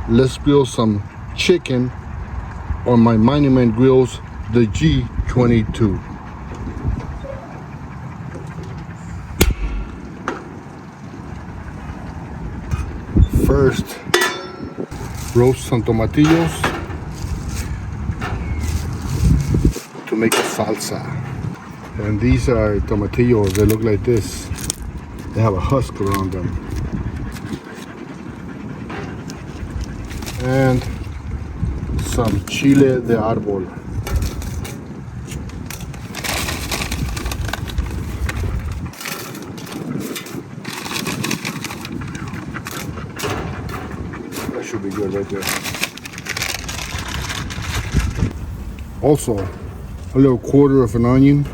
let's grill some chicken on my Monument Grills, the G22. First, roast some tomatillos to make a salsa. And these are tomatillos, they look like this. They have a husk around them. And some chile de arbol. That should be good right there. Also, a little quarter of an onion.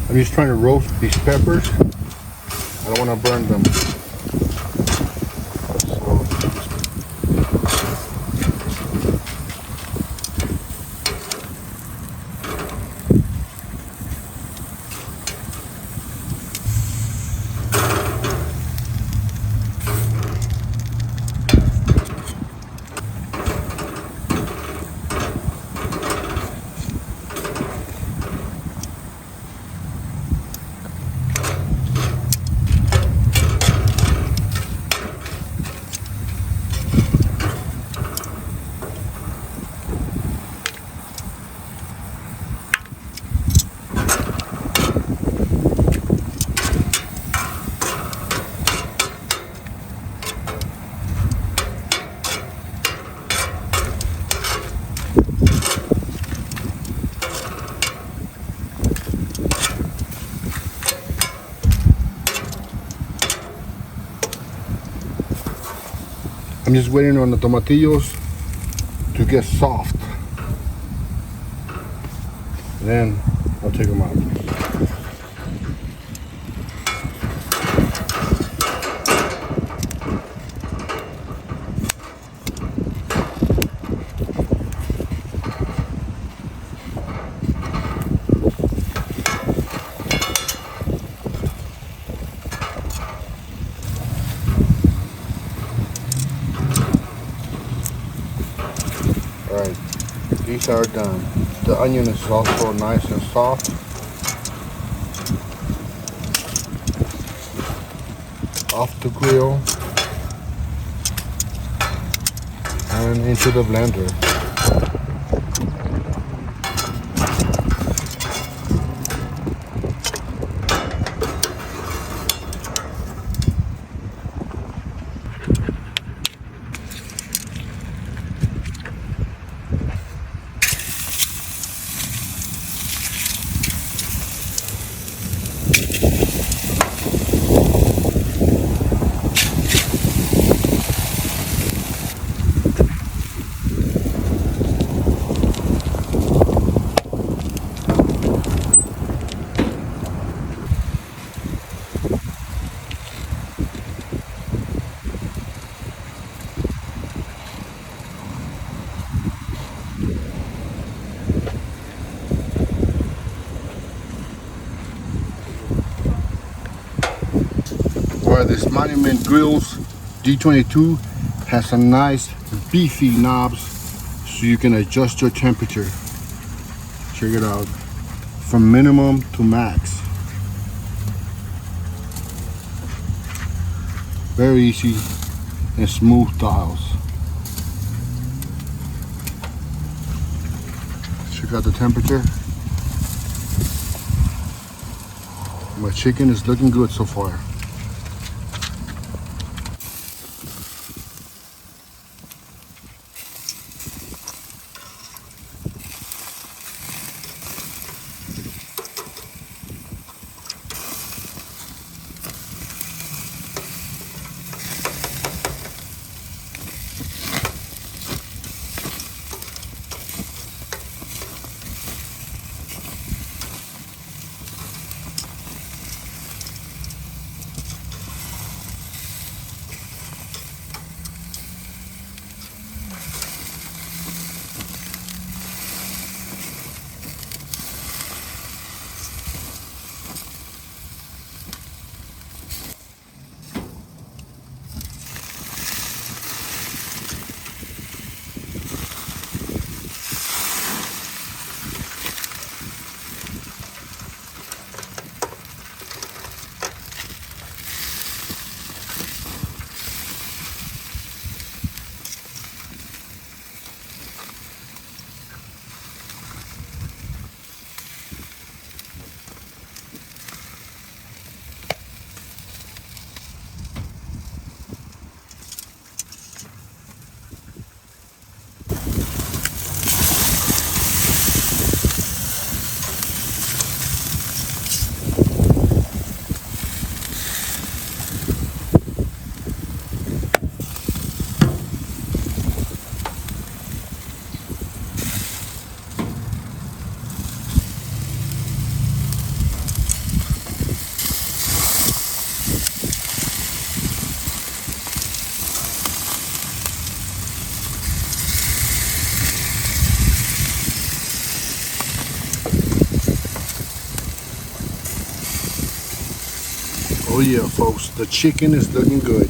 I'm just trying to roast these peppers. I don't want to burn them. I'm just waiting on the tomatillos to get soft. Then I'll take them out. Alright, these are done. The onion is also nice and soft. Off the grill and into the blender. This Monument Grills G22 has some nice beefy knobs so you can adjust your temperature. Check it out, from minimum to max. Very easy and smooth dials. Check out the temperature. My chicken is looking good so far. Oh yeah, folks, the chicken is looking good.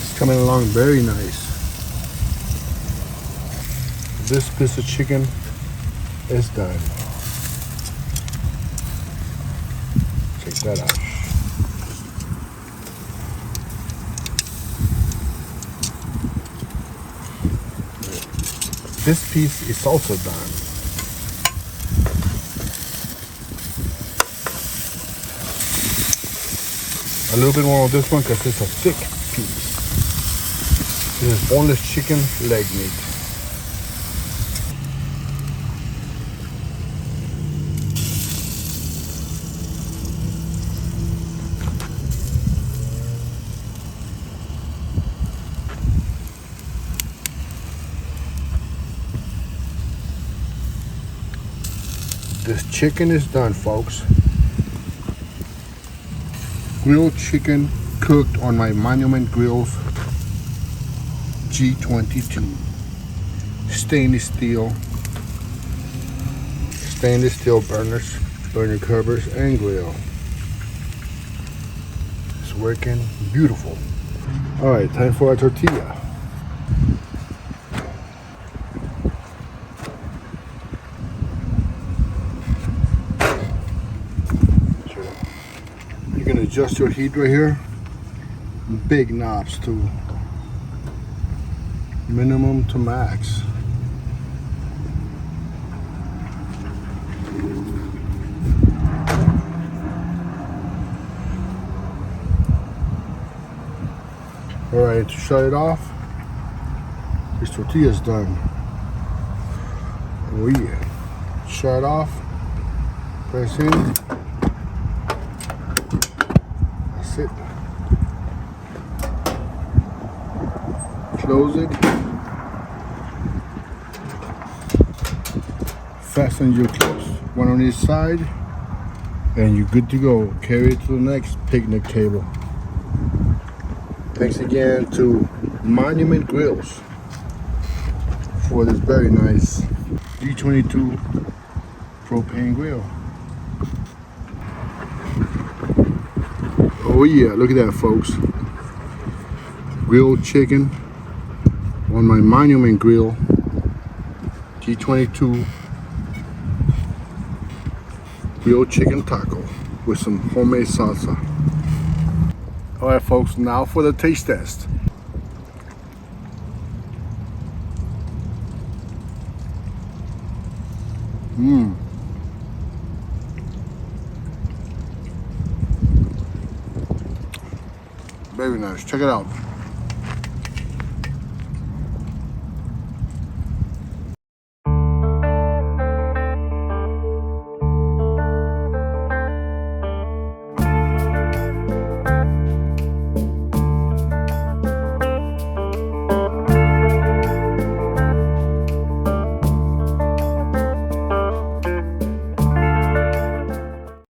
It's coming along very nice. This piece of chicken is done. Check that out. This piece is also done. A little bit more of this one because it's a thick piece. This is boneless chicken leg meat. This chicken is done, folks. Grilled chicken cooked on my Monument Grills G22 stainless steel burners, burner covers, and grill. It's working beautiful. All right, time for a tortilla. You can adjust your heat right here. Big knobs too. Minimum to max. All right, to shut it off, this tortilla is done. Oh yeah. Shut it off, press in. That's it. Close it. Fasten your clips, one on each side, and you're good to go. Carry it to the next picnic table. Thanks again to Monument Grills for this very nice G22 propane grill. Oh yeah, look at that, folks. Grilled chicken on my Monument Grill G22 grilled chicken taco with some homemade salsa. All right, folks, now for the taste test. Very nice. Check it out.